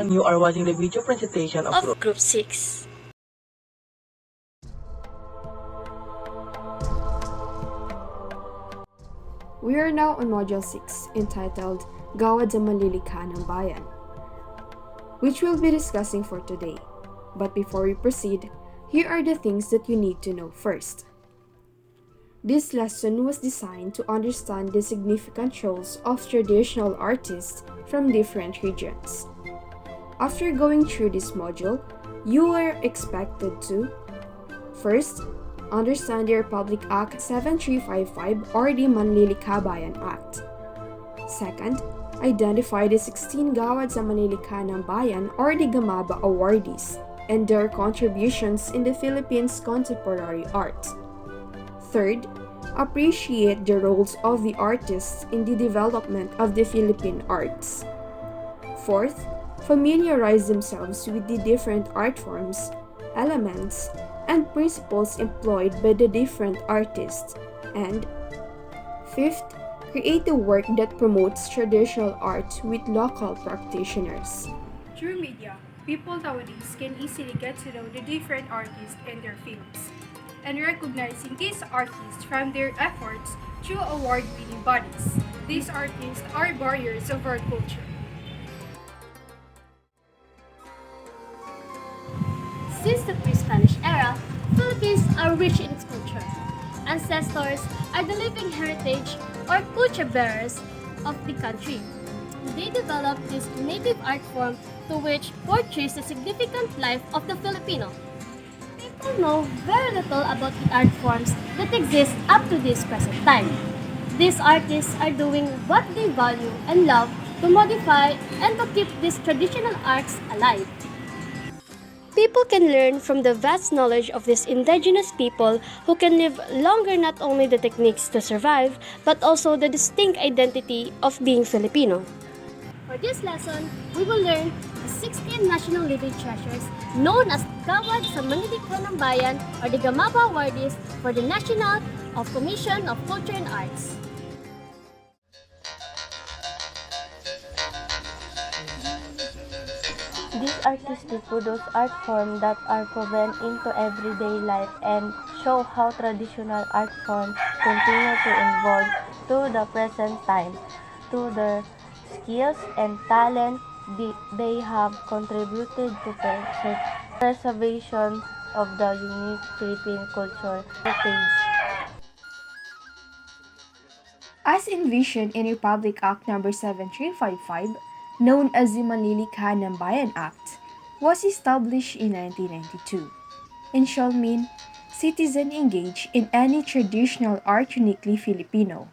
and you are watching the video presentation of Group 6. We are now on Module 6, entitled Gawad sa Manlilikha ng Bayan, which we'll be discussing for today. But before we proceed, here are the things that you need to know first. This lesson was designed to understand the significant roles of traditional artists from different regions. After going through this module, you are expected to first, understand the Republic Act 7355 or the Manlilikha Bayan Act. Second, identify the 16 Gawad sa Manlilikha ng Bayan or the Gamaba awardees and their contributions in the Philippines contemporary art. Third, appreciate the roles of the artists in the development of the Philippine arts. Fourth, familiarize themselves with the different art forms, elements, and principles employed by the different artists. And fifth, create a work that promotes traditional art with local practitioners. Through media, people nowadays can easily get to know the different artists and their films, and recognizing these artists from their efforts through award-winning bodies. These artists are barriers of our culture. Since the pre-Spanish era, Philippines are rich in its culture. Ancestors are the living heritage or culture bearers of the country. They developed this native art form to which portrays the significant life of the Filipino. People know very little about the art forms that exist up to this present time. These artists are doing what they value and love to modify and to keep these traditional arts alive. People can learn from the vast knowledge of these indigenous people who can live longer not only the techniques to survive, but also the distinct identity of being Filipino. For this lesson, we will learn the 16 national living treasures known as Gawad sa Manlilikha ng Bayan or the Gamaba awardees for the National of Commission of Culture and Arts. These artistic produce art forms that are woven into everyday life and show how traditional art forms continue to evolve to the present time. To the skills and talent they have contributed to preservation of the unique Philippine culture heritage. As envisioned in Republic Act No. 7355, known as the Manlilikha ng Bayan Act, was established in 1992 and shall mean citizens engaged in any traditional art uniquely Filipino,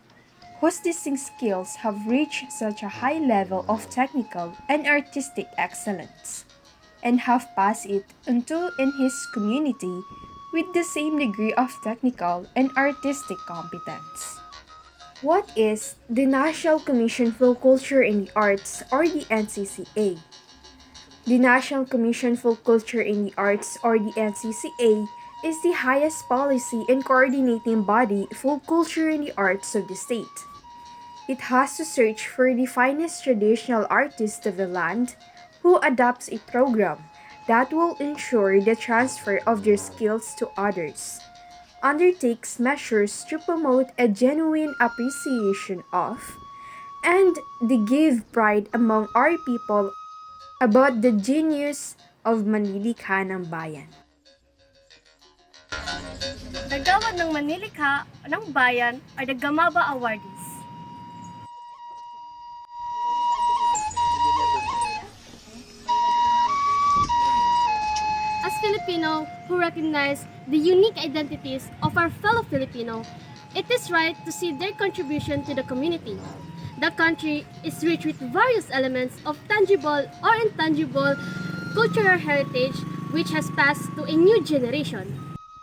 whose distinct skills have reached such a high level of technical and artistic excellence, and have passed it onto in his community with the same degree of technical and artistic competence. What is the National Commission for Culture in the Arts or the NCCA? The National Commission for Culture in the Arts or the NCCA is the highest policy and coordinating body for culture in the arts of the state. It has to search for the finest traditional artists of the land who adopts a program that will ensure the transfer of their skills to others, undertakes measures to promote a genuine appreciation of, and they give pride among our people about the genius of Manlilikha ng Bayan. The Gawad ng Manlilikha ng Bayan are the Gamaba awardees. As Filipino who recognize the unique identities of our fellow Filipino, it is right to see their contribution to the community. The country is rich with various elements of tangible or intangible cultural heritage which has passed to a new generation.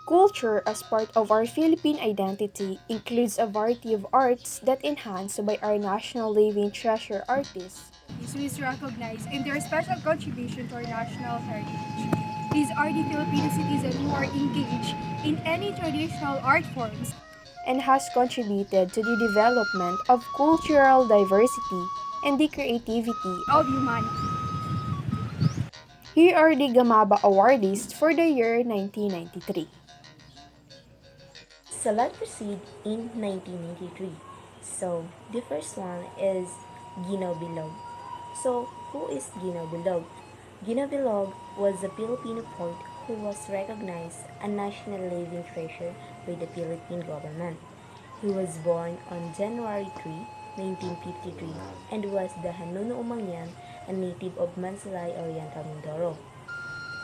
Culture as part of our Philippine identity includes a variety of arts that enhance by our national living treasure artists. These we recognize in their special contribution to our national heritage. These are the Filipino citizens who are engaged in any traditional art forms and has contributed to the development of cultural diversity and the creativity of humanity. Here are the Gamaba awardees for the year 1993. So let's proceed in 1993. So the first one is Gino Bilog. So who is Gino Bilog? Gino Bilog was a Filipino poet who was recognized a national living treasure by the Philippine government. He was born on January 3, 1953, and was the Hanuno Umangyan, a native of Mansalay, Oriental Mindoro.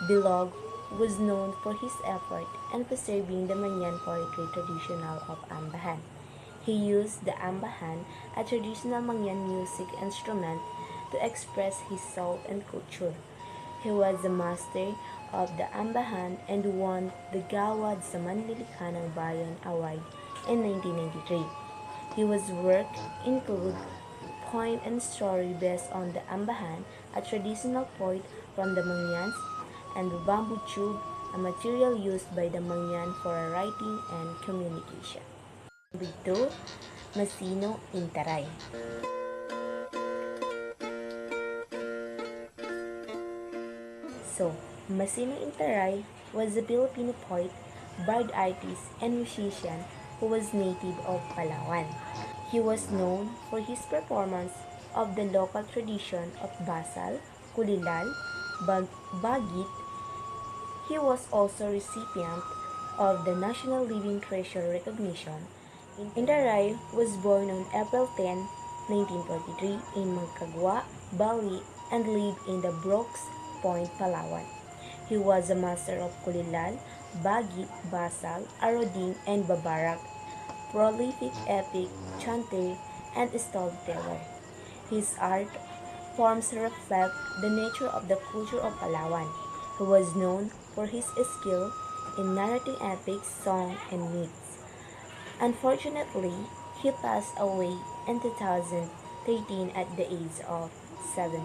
Bilog was known for his effort in preserving the Mangyan poetry traditional of Ambahan. He used the ambahan, a traditional Mangyan music instrument, to express his soul and culture. He was the master of the ambahan and won the Gawad sa Manlilikha ng Bayan Award in 1993. His work include poem and story based on the ambahan, a traditional poet from the Mangyans, and the bamboo tube, a material used by the Mangyan for writing and communication. Number 2, Masino Intaray. So, Masino Intaray was a Filipino poet, bard artist, and musician who was native of Palawan. He was known for his performance of the local tradition of Basal, Kulilal, Bagit. He was also recipient of the National Living Treasure recognition. Indaray was born on April 10, 1943 in Magkagwa, Bali, and lived in the Brooks Point, Palawan. He was a master of Kulilal, Bagit, Basal, Aroding, and Babarak, prolific epic chanter and storyteller. His art forms reflect the nature of the culture of Palawan. He was known for his skill in narrating epics, song, and myths. Unfortunately, he passed away in 2013 at the age of 70.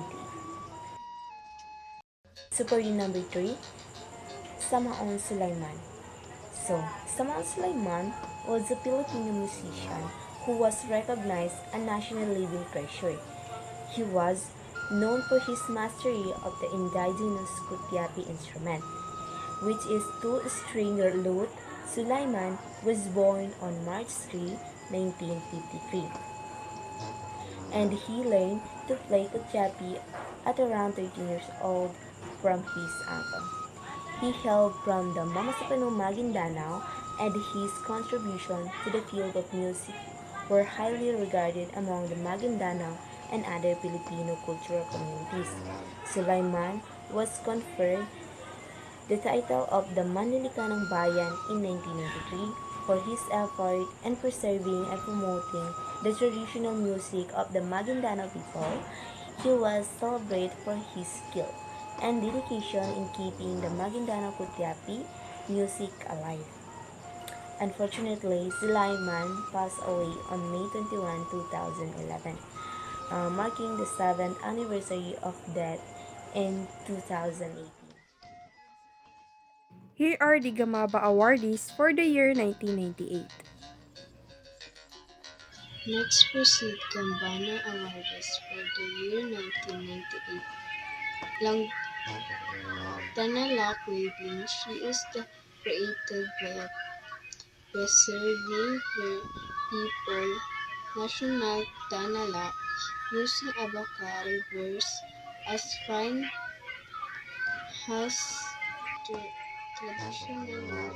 Super number 3, Samaon Sulaiman. So, Samaon Sulaiman was a Filipino musician who was recognized a national living treasure. He was known for his mastery of the indigenous Kutyapi instrument, which is two-string lute. Sulaiman was born on March 3, 1953, and he learned to play Kutyapi at around 13 years old from his uncle. He hailed from the Mamasapano Maguindanao, and his contribution to the field of music were highly regarded among the Maguindanao and other Filipino cultural communities. Sulaiman was conferred the title of the Manlilikha ng Bayan in 1993 for his effort in preserving and promoting the traditional music of the Maguindanao people. He was celebrated for his skill and dedication in keeping the Maguindanao Kutyapi music alive. Unfortunately, Sulaiman passed away on May 21, 2011, marking the 7th anniversary of death in 2018. Here are the Gamaba awardees for the year 1998. Next proceed Gambana Awards for the year 1998. Lang Tanalak Waving, she is created by preserving her people national Tanalak using Abaca rivers as shrine has traditionally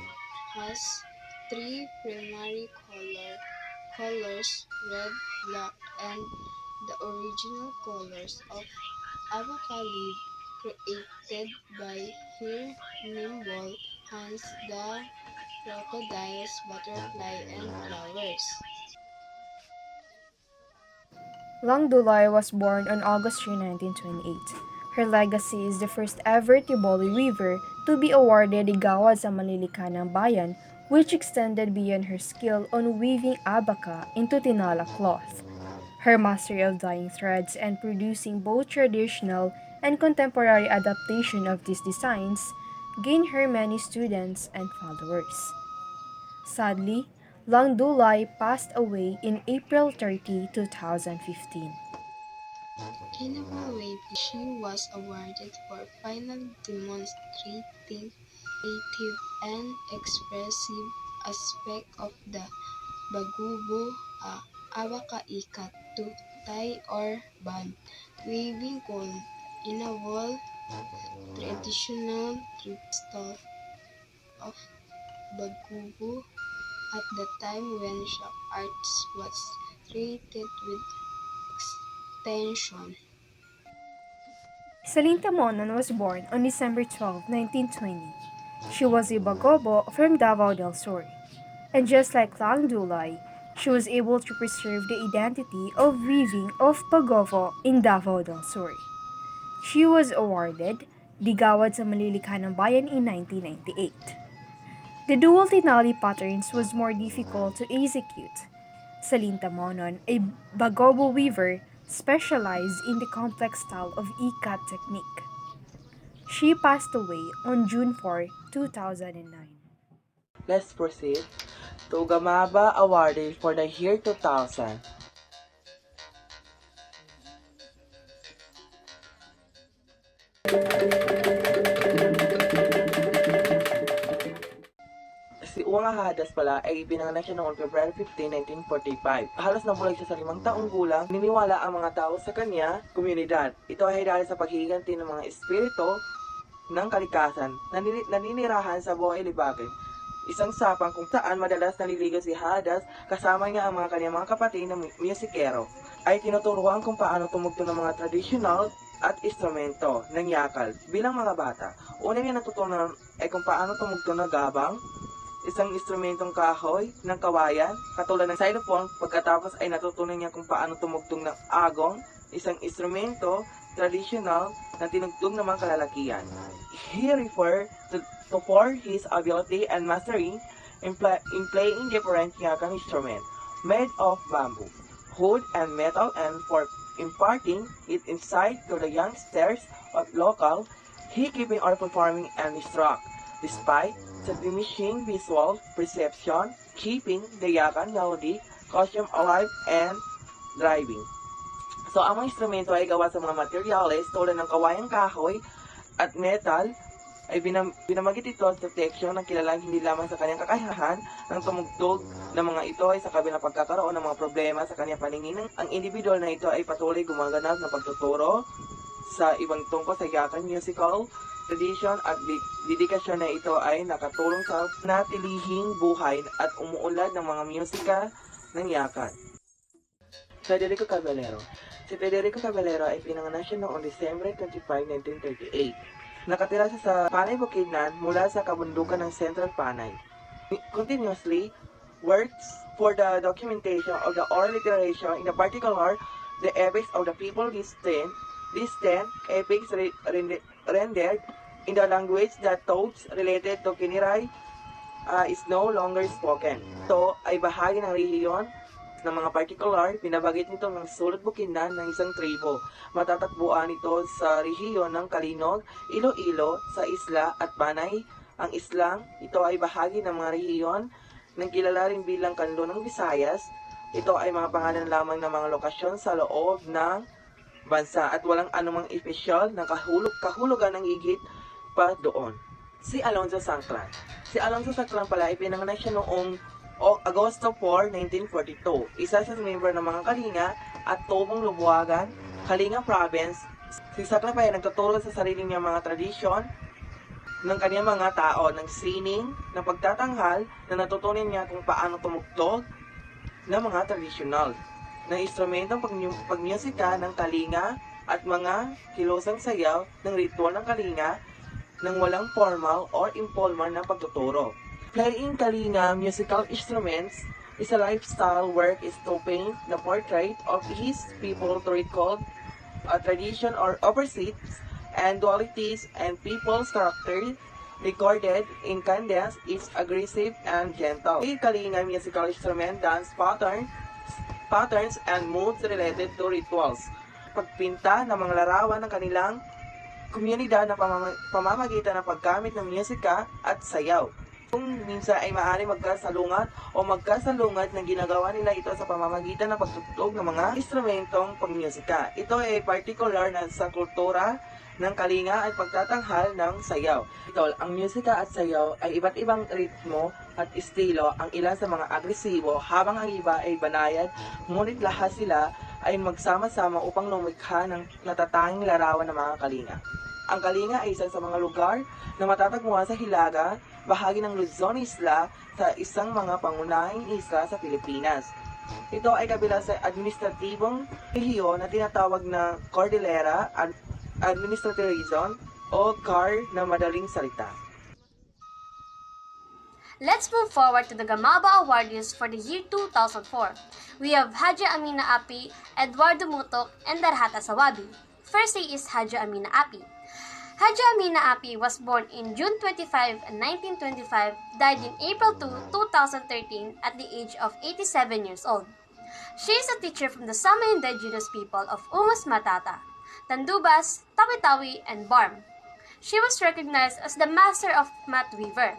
has three primary colors red, black, and the original colors of Abaca leaf created by her nimble hands, the crocodiles, butterfly, and flowers. Lang Dulay was born on August 3, 1928. Her legacy is the first ever Tiboli weaver to be awarded the Gawad sa Manlilikha ng Bayan, which extended beyond her skill on weaving abaca into tinala cloth. Her mastery of dyeing threads and producing both traditional and contemporary adaptation of these designs gained her many students and followers. Sadly, Lang Dulay passed away in April 30, 2015. In evaluation, she was awarded for final demonstrating creative and expressive aspect of the bagubo awakaikat to tie or band weaving called inawal traditional style of bagubo at the time when shock arts was treated with extension. Salinta Monon was born on December 12, 1920. She was a Bagobo from Davao del Sur. And just like Lang Dulay, she was able to preserve the identity of weaving of Bagobo in Davao del Sur. She was awarded the Gawad sa Manlilikha ng Bayan in 1998. The dual tinali patterns was more difficult to execute. Salinta Monon, a Bagobo weaver, specialized in the complex style of ikat technique. She passed away on June 4, 2009. Let's proceed to Gamaba awarded for the year 2000. Si Uwang Hadas pala ay pinanganak siya noong February 15, 1945. Halos nabulag siya sa 5 taong gulang. Niniwala ang mga tao sa kanya, komunidad. Ito ay dahil sa paghihiganti ng mga espiritu ng kalikasan na naninirahan sa buhay libagan. Isang sapang kung saan madalas naliligaw si Hadas kasama niya ang mga kanyang mga kapatid na musikero. Ay tinuturuan kung paano tumugtog ng mga traditional at instrumento ng yakal bilang mga bata. Una niya natutunan ay kung paano tumugtog ng gabang, isang instrumentong kahoy ng kawayan, katulad ng xylophone. Pagkatapos ay natutunan niya kung paano tumugtog ng agong, isang instrumento traditional na tinugtog ng mga kalalakihan. He referred to for his ability and mastery in playing different yakang instruments made of bamboo, wood, and metal, and for imparting it insight to the youngsters of local, he keeping or performing and instruct, despite the diminishing visual perception, keeping the yakan melody, costume alive, and driving. So, ang mga instrumento ay gawa sa mga materyales tulad ng kawayang kahoy at metal, ay binamagit ito sa protection ng kilalang hindi lamang sa kanyang kakayahan ng tumugtog ng mga ito ay sa kabilang pagkakaroon ng mga problema sa kanyang paningin. Ang individual na ito ay patuloy gumaganap ng pagtuturo sa ibang tungkol sa yakan musical tradition at dedikasyon na ito ay nakatulong sa natilihing buhay at umuunlad ng mga musika ng yakan. Federico Caballero. Si Federico Caballero ay pinanganak siya noong December 25, 1938. Nakatira siya sa Panay Bukidnon mula sa kabundukan ng Central Panay. Continuously works for the documentation of the oral literature, in particular the epics of the people. These ten epics rendered in the language that thoughts related to Kiniray is no longer spoken. Ito ay bahagi ng rehiyon ng mga particular, pinabagit nito ng sulod Bukidnon ng isang tribo. Matatakbuan ito sa rehiyon ng Kalinog, Iloilo, sa Isla at Banay. Ang Islang, ito ay bahagi ng mga rehiyon ng kilala rin bilang Kanlo ng Visayas. Ito ay mga pangalan lamang ng mga lokasyon sa loob ng bansa at walang anumang espesyal na kahulugan ng higit pa doon. Si Alonzo Sangclan. Si Alonzo Sangclan pala ay pinanganak siya noong Agosto 4, 1942. Isa siya sa member ng mga Kalinga at Tubong Lubuagan, Kalinga Province. Si Sangclan ay nagtuturo sa sarili niya mga tradisyon ng kanyang mga tao, ng sining, ng pagtatanghal, na natutunan niya kung paano tumugtog ng mga tradisyonal, ng instrumentong pagmusika ng Kalinga at mga kilosang sayaw ng ritual ng Kalinga ng walang formal or informal na pagtuturo. Playing Kalinga musical instruments is a lifestyle work is to paint the portrait of his people to recall a tradition or opposites and dualities and people's character recorded in Candace is aggressive and gentle. Playing Kalinga musical instrument dance patterns and moods related to rituals. Pagpinta ng mga larawan ng kanilang komunidad na pamamagitan ng paggamit ng musika at sayaw. Kung minsan ay maaari magkasalungat o magkasalungat na ginagawa nila ito sa pamamagitan ng pagtutugtog ng mga instrumentong pangmusika. Ito ay particular na sa kultura ng Kalinga at pagtatanghal ng sayaw. Ito, ang musika at sayaw ay iba't ibang ritmo at estilo, ang ilan sa mga agresibo habang ang iba ay banayad, ngunit lahat sila ay magsama-sama upang lumikha ng natatanging larawan ng mga Kalinga. Ang Kalinga ay isa sa mga lugar na matatagpuan sa Hilaga, bahagi ng Luzon Isla, sa isang mga pangunahing isla sa Pilipinas. Ito ay kabilang sa administratibong rehiyon na tinatawag na Cordillera Administrative Region o CAR na madaling salita. Let's move forward to the Gamaba awardees for the year 2004. We have Haja Amina Api, Eduardo Mutok, and Darhata Sawabi. Firstly is Haja Amina Api. Haja Amina Api was born in June 25, 1925, died in April 2, 2013 at the age of 87 years old. She is a teacher from the Sama indigenous people of Umus Matata, Tandubas, Tawi-Tawi, and Barm. She was recognized as the master of mat weaver.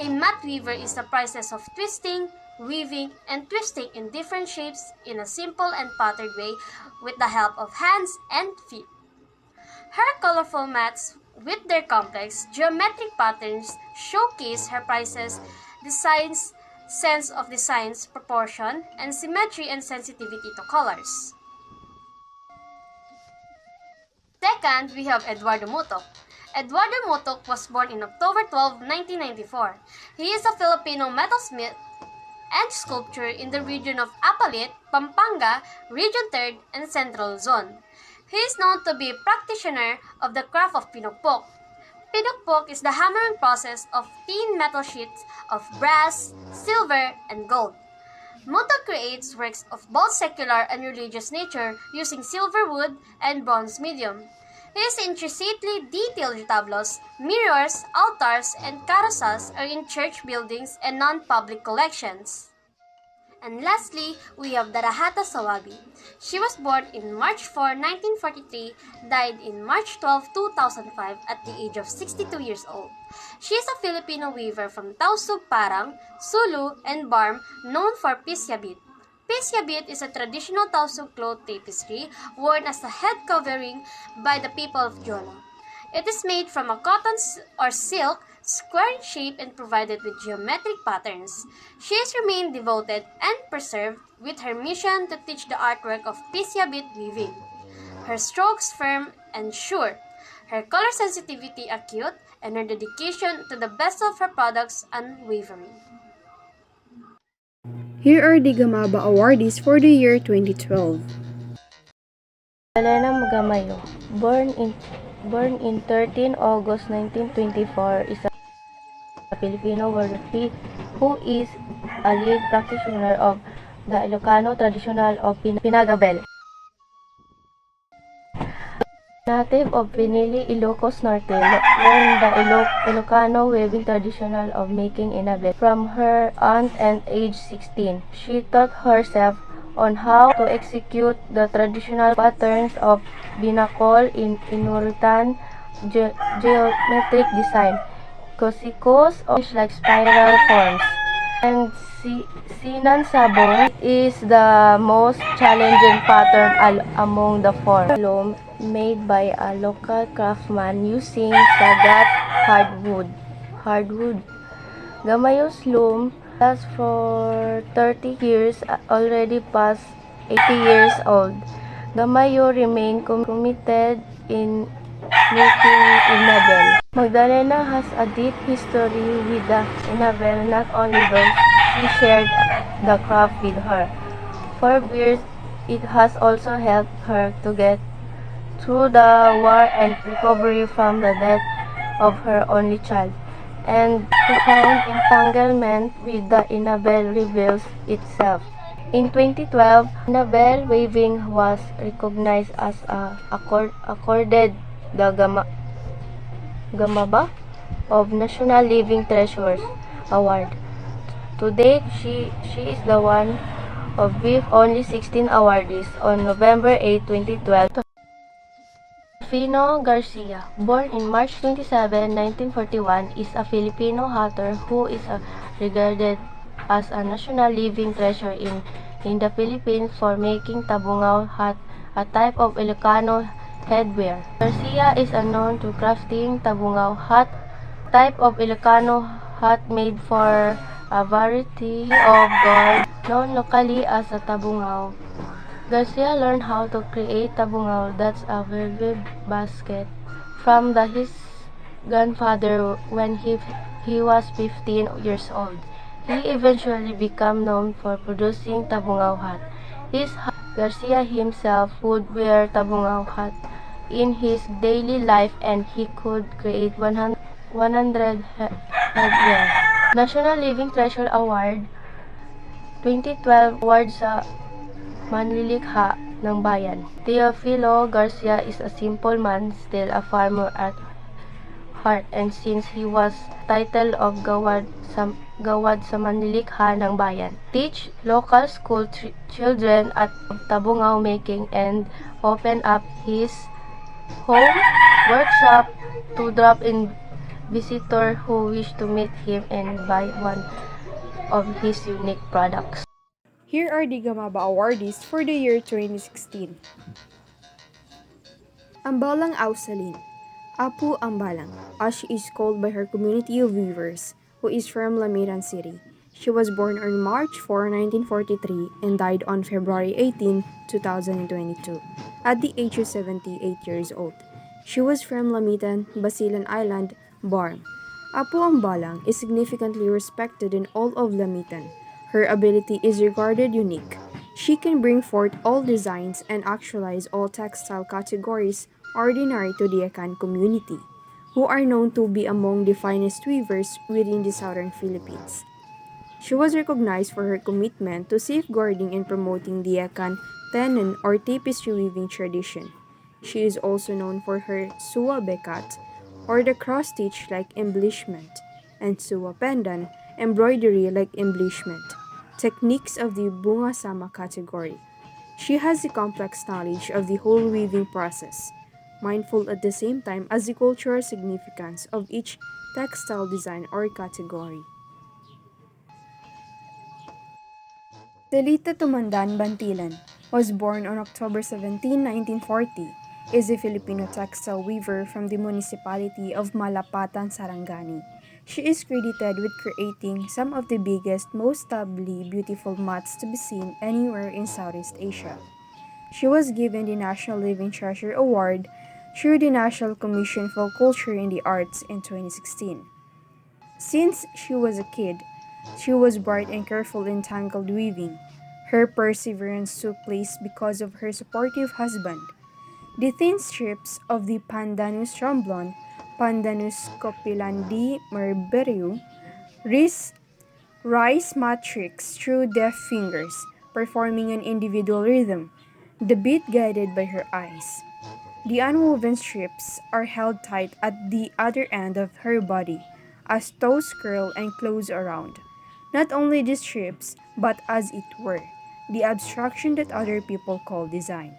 A mat weaver is the process of twisting, weaving, and twisting in different shapes in a simple and patterned way with the help of hands and feet. Her colorful mats with their complex geometric patterns showcase her precise designs, sense of designs, proportion, and symmetry and sensitivity to colors. Second, we have Eduardo Mutok. Eduardo Mutok was born in October 12, 1994. He is a Filipino metalsmith and sculptor in the region of Apalit, Pampanga, Region 3rd, and Central Luzon. He is known to be a practitioner of the craft of pinukpok. Pinukpok is the hammering process of thin metal sheets of brass, silver, and gold. Mutok creates works of both secular and religious nature using silver wood and bronze medium. His intricately detailed retablos, mirrors, altars, and carrozas are in church buildings and non-public collections. And lastly, we have Darahata Sawabi. She was born in March 4, 1943, died in March 12, 2005 at the age of 62 years old. She is a Filipino weaver from Tausug Parang, Sulu, and Barm known for Pisyabit. Pisyabit is a traditional Tausug cloth tapestry worn as a head covering by the people of Jolo. It is made from a cotton or silk, square in shape and provided with geometric patterns. She has remained devoted and preserved with her mission to teach the artwork of Pisyabit weaving. Her strokes firm and sure, her color sensitivity acute, and her dedication to the best of her products unwavering. Here are the Gamaba awardees for the year 2012. Elena Magamayo, born in 13 August 1924, is a Filipino worthy who is a lead practitioner of the Ilocano traditional of Pinagabel. Native of Pinili, Ilocos Norte, learned the Ilocano weaving traditional of making inabel from her aunt at age 16. She taught herself on how to execute the traditional patterns of binakol in inurutan geometric design, cosikos like spiral forms, and Sinan Sabong is the most challenging pattern among the forms. Loom made by a local craftsman using sagat hardwood. Gamayo's loom lasts for 30 years, already past 80 years old. Gamayo remained committed in making inabel. Magdalena has a deep history with the inabel, not only those she shared the craft with her. For years, it has also helped her to get through the war and recovery from the death of her only child, and profound entanglement with the inabel reveals itself. In 2012, inabel weaving was recognized as accorded the Gamaba of National Living Treasures Award. To date, she is the one of with only 16 awardees. On November 8, 2012, Rufino Garcia, born in March 27, 1941, is a Filipino hatter who is regarded as a national living treasure in the Philippines for making Tampugao hat, a type of Ilocano headwear. Garcia is known to crafting Tampugao hat, type of Ilocano hat made for a variety of gourd known locally as a tabungao. Garcia learned how to create tabungao, that's a velvet basket, from his grandfather when he was 15 years old. He eventually became known for producing tabungao hat. Garcia himself would wear tabungao hat in his daily life and he could create 100 headwear. National Living Treasure Award 2012 award sa Manlilikha ng Bayan. Teofilo Garcia is a simple man, still a farmer at heart, and since he was title of Gawad sa Manlilikha ng Bayan, teach local school children at tabungao making and open up his home workshop to drop in visitor who wish to meet him and buy one of his unique products. Here are the Gamaba awardees for the year 2016. Ambalang Ausalin, Apu Ambalang, as she is called by her community of weavers, who is from Lamiran City. She was born on March 4, 1943 and died on February 18, 2022, at the age of 78 years old. She was from Lamitan, Basilan Island, Barm. Apu Ambalang is significantly respected in all of Lamitan. Her ability is regarded unique. She can bring forth all designs and actualize all textile categories ordinary to the Akan community, who are known to be among the finest weavers within the southern Philippines. She was recognized for her commitment to safeguarding and promoting the Akan tenon or tapestry weaving tradition. She is also known for her suwa bekat, or the cross-stitch-like embellishment, and suwa pendant, embroidery-like embellishment, techniques of the bunga sama category. She has a complex knowledge of the whole weaving process, mindful at the same time as the cultural significance of each textile design or category. Delita Tumandan Bantilan was born on October 17, 1940, is a Filipino textile weaver from the municipality of Malapatan, Sarangani. She is credited with creating some of the biggest, most doubly beautiful mats to be seen anywhere in Southeast Asia. She was given the National Living Treasure Award through the National Commission for Culture in the Arts in 2016. Since she was a kid, she was bright and careful in tangled weaving. Her perseverance took place because of her supportive husband. The thin strips of the Pandanus tromblon, Pandanus copilandi merberu, rise matrix through deft fingers, performing an individual rhythm, the beat guided by her eyes. The unwoven strips are held tight at the other end of her body, as toes curl and close around. Not only the strips, but as it were, the abstraction that other people call design.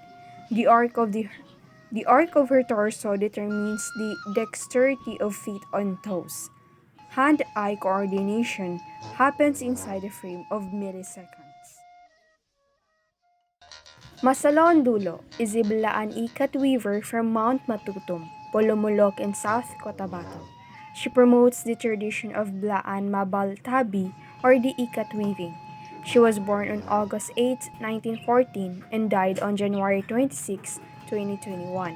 The arc of her torso determines the dexterity of feet and toes. Hand-eye coordination happens inside a frame of milliseconds. Masalon Dulo is a Balaan ikat weaver from Mount Matutum, Polomolok in South Cotabato. She promotes the tradition of Blaan Mabaltabi or the ikat weaving. She was born on August 8, 1914 and died on January 26, 2021.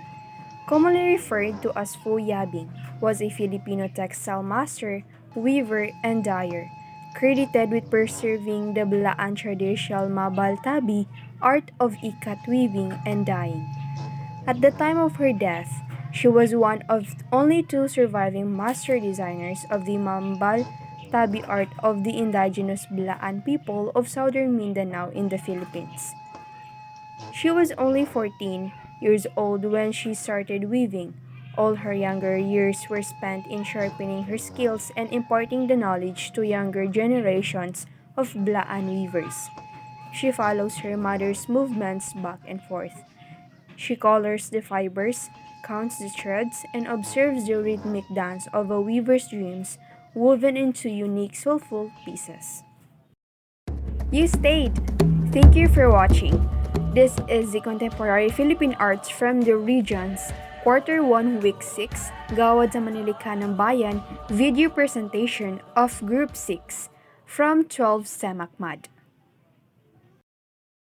Commonly referred to as Fu Yabing, was a Filipino textile master, weaver, and dyer, credited with preserving the Balaan traditional Mabaltabi art of ikat weaving and dyeing. At the time of her death, she was one of only two surviving master designers of the Mambal Tabi art of the indigenous Balaan people of southern Mindanao in the Philippines. She was only 14 years old when she started weaving. All her younger years were spent in sharpening her skills and imparting the knowledge to younger generations of Balaan weavers. She follows her mother's movements back and forth. She colors the fibers, counts the threads and observes the rhythmic dance of a weaver's dreams woven into unique soulful pieces. You stayed! Thank you for watching. This is the Contemporary Philippine Arts from the Regions, Quarter 1, Week 6, Gawad sa Manlilikha ng Bayan video presentation of Group 6 from 12 Samakmad.